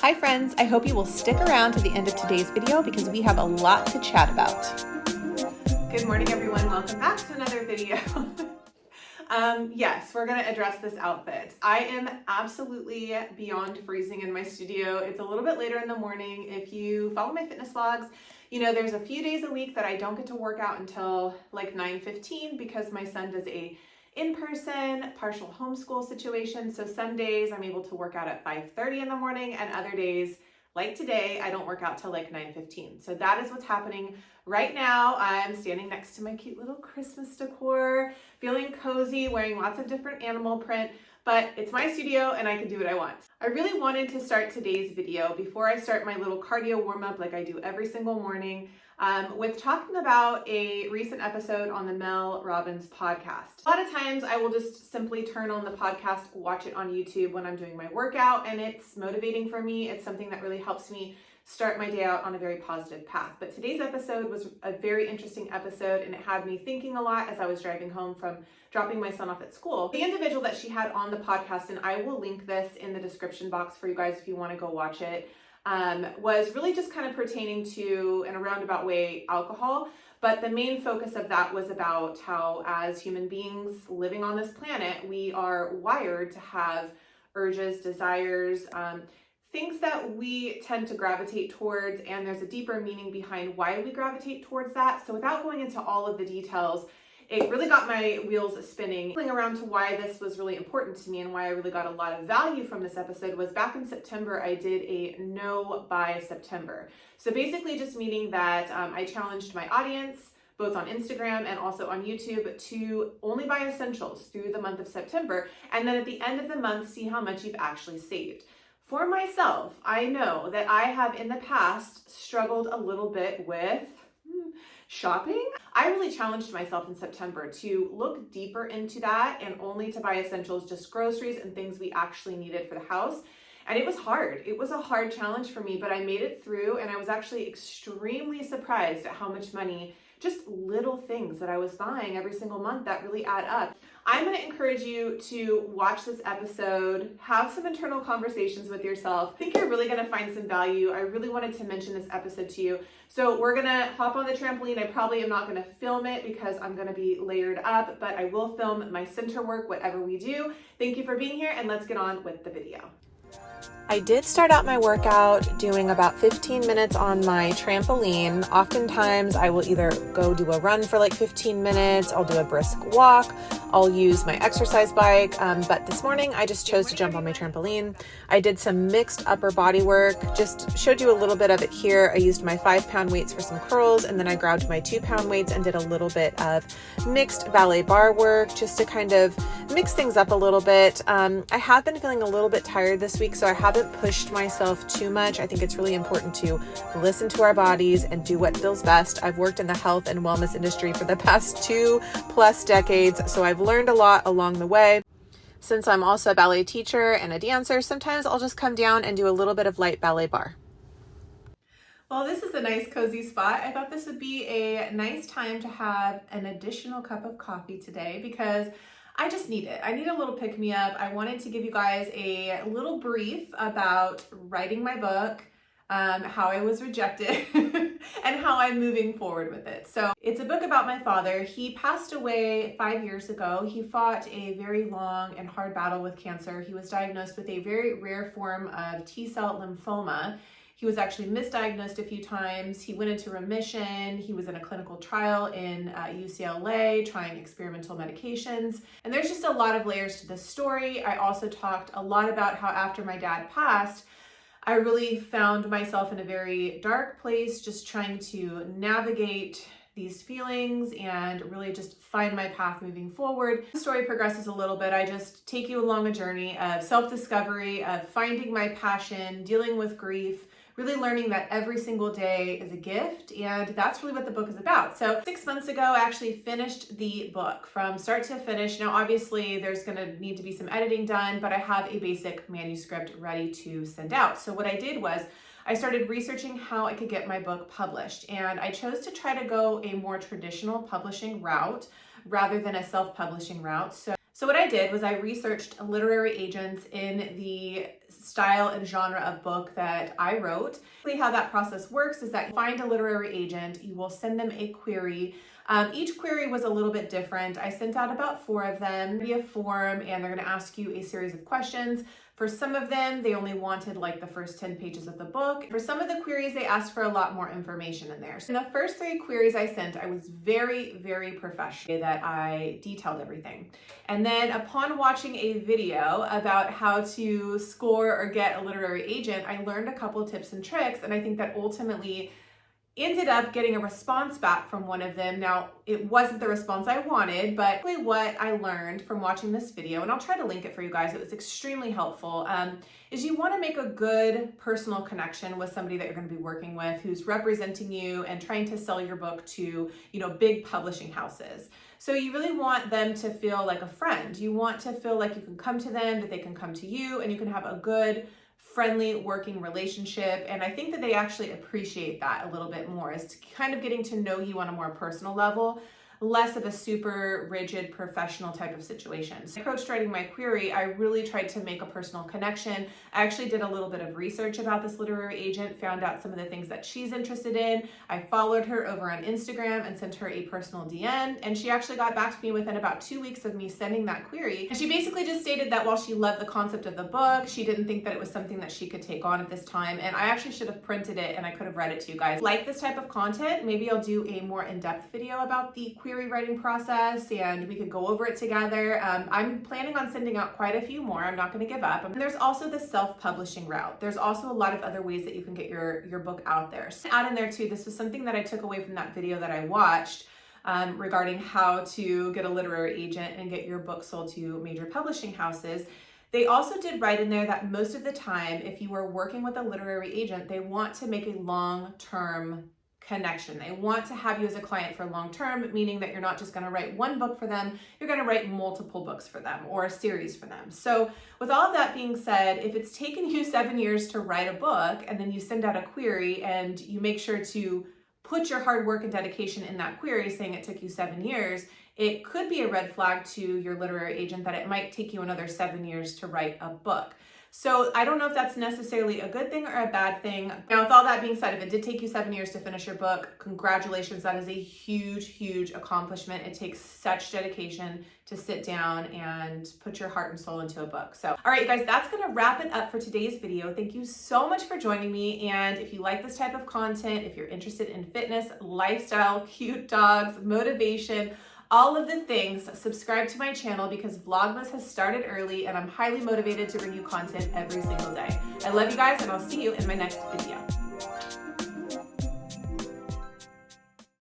Hi friends, I hope you will stick around to the end of today's video because we have a lot to chat about. Good morning everyone, welcome back to another video. Yes, we're going to address this outfit. I am absolutely beyond freezing in my studio. It's a little bit later in the morning. If you follow my fitness vlogs, you know there's a few days a week that I don't get to work out until like 9:15 because my son does a in-person partial homeschool situation. So some days I'm able to work out at 5:30 in the morning, and other days like today, I don't work out till like 9:15. So that is what's happening right now. I'm standing next to my cute little Christmas decor, feeling cozy, wearing lots of different animal print, but it's my studio and I can do what I want. I really wanted to start today's video before I start my little cardio warm-up like I do every single morning with talking about a recent episode on the Mel Robins Podcast. A lot of times I will just simply turn on the podcast, watch it on YouTube when I'm doing my workout, and it's motivating for me. It's something that really helps me start my day out on a very positive path. But today's episode was a very interesting episode, and it had me thinking a lot as I was driving home from dropping my son off at school. The individual that she had on the podcast, and I will link this in the description box for you guys if you want to go watch it, was really just kind of pertaining to, in a roundabout way, alcohol. But the main focus of that was about how, as human beings living on this planet, we are wired to have urges, desires, things that we tend to gravitate towards, and there's a deeper meaning behind why we gravitate towards that. So without going into all of the details, it really got my wheels spinning. Around to why this was really important to me and why I really got a lot of value from this episode was back in September, I did a no buy September. So basically just meaning that I challenged my audience, both on Instagram and also on YouTube, to only buy essentials through the month of September. And then at the end of the month, see how much you've actually saved. For myself, I know that I have in the past struggled a little bit with shopping. I really challenged myself in September to look deeper into that and only to buy essentials, just groceries and things we actually needed for the house. And it was hard. It was a hard challenge for me, but I made it through, and I was actually extremely surprised at how much money, just little things that I was buying every single month that really add up. I'm going to encourage you to watch this episode, have some internal conversations with yourself. I think you're really going to find some value. I really wanted to mention this episode to you. So we're going to hop on the trampoline. I probably am not going to film it because I'm going to be layered up, but I will film my center work, whatever we do. Thank you for being here, and let's get on with the video. I did start out my workout doing about 15 minutes on my trampoline. Oftentimes I will either go do a run for like 15 minutes, I'll do a brisk walk, I'll use my exercise bike, but this morning I just chose to jump on my trampoline. I did some mixed upper body work, just showed you a little bit of it here. I used my 5-pound weights for some curls, and then I grabbed my 2-pound weights and did a little bit of mixed ballet bar work just to kind of mix things up a little bit. I have been feeling a little bit tired this week, so I haven't pushed myself too much. I think it's really important to listen to our bodies and do what feels best. I've worked in the health and wellness industry for the past 2+ decades, so I've learned a lot along the way. Since I'm also a ballet teacher and a dancer, sometimes I'll just come down and do a little bit of light ballet bar. Well, this is a nice cozy spot. I thought this would be a nice time to have an additional cup of coffee today because I just need it. I need a little pick-me-up. I wanted to give you guys a little brief about writing my book, how I was rejected, and how I'm moving forward with it. So it's a book about my father. He passed away 5 years ago. He fought a very long and hard battle with cancer. He was diagnosed with a very rare form of T-cell lymphoma. He was actually misdiagnosed a few times. He went into remission. He was in a clinical trial in UCLA trying experimental medications. And there's just a lot of layers to this story. I also talked a lot about how after my dad passed, I really found myself in a very dark place, just trying to navigate these feelings and really just find my path moving forward. The story progresses a little bit. I just take you along a journey of self-discovery, of finding my passion, dealing with grief, really learning that every single day is a gift, and that's really what the book is about. So 6 months ago, I actually finished the book from start to finish. Now, obviously, there's gonna need to be some editing done, but I have a basic manuscript ready to send out. So what I did was I started researching how I could get my book published, and I chose to try to go a more traditional publishing route rather than a self-publishing route. So what I did was I researched literary agents in the style and genre of book that I wrote. How that process works is that you find a literary agent, you will send them a query. Each query was a little bit different. I sent out about 4 of them via form, and they're going to ask you a series of questions. For some of them, they only wanted like the first 10 pages of the book. For some of the queries, they asked for a lot more information in there. So in the first 3 queries I sent, I was very, very professional that I detailed everything. And then upon watching a video about how to score or get a literary agent, I learned a couple tips and tricks, and I think that ultimately ended up getting a response back from one of them. Now, it wasn't the response I wanted, but what I learned from watching this video, and I'll try to link it for you guys, it was extremely helpful, is you want to make a good personal connection with somebody that you're going to be working with who's representing you and trying to sell your book to, big publishing houses. So you really want them to feel like a friend. You want to feel like you can come to them, that they can come to you, and you can have a good, friendly working relationship. And I think that they actually appreciate that a little bit more, is kind of getting to know you on a more personal level, less of a super rigid professional type of situation. So I approached writing my query, I really tried to make a personal connection. I actually did a little bit of research about this literary agent, found out some of the things that she's interested in. I followed her over on Instagram and sent her a personal DM, and she actually got back to me within about 2 weeks of me sending that query. And she basically just stated that while she loved the concept of the book, she didn't think that it was something that she could take on at this time. And I actually should have printed it and I could have read it to you guys. Like this type of content, maybe I'll do a more in-depth video about the query writing process and we could go over it together. I'm planning on sending out quite a few more. I'm not going to give up. And there's also the self-publishing route. There's also a lot of other ways that you can get your book out there. So add in there too, this was something that I took away from that video that I watched regarding how to get a literary agent and get your book sold to major publishing houses. They also did write in there that most of the time, if you are working with a literary agent, they want to make a long-term connection. They want to have you as a client for long term, meaning that you're not just going to write one book for them, you're going to write multiple books for them or a series for them. So with all of that being said, if it's taken you 7 years to write a book and then you send out a query and you make sure to put your hard work and dedication in that query saying it took you 7 years, it could be a red flag to your literary agent that it might take you another 7 years to write a book. So I don't know if that's necessarily a good thing or a bad thing. Now, with all that being said, if it did take you 7 years to finish your book, congratulations. That is a huge, huge accomplishment. It takes such dedication to sit down and put your heart and soul into a book. So, all right, you guys, that's going to wrap it up for today's video. Thank you so much for joining me. And if you like this type of content, if you're interested in fitness, lifestyle, cute dogs, motivation, all of the things, subscribe to my channel because Vlogmas has started early and I'm highly motivated to bring you content every single day. I love you guys and I'll see you in my next video.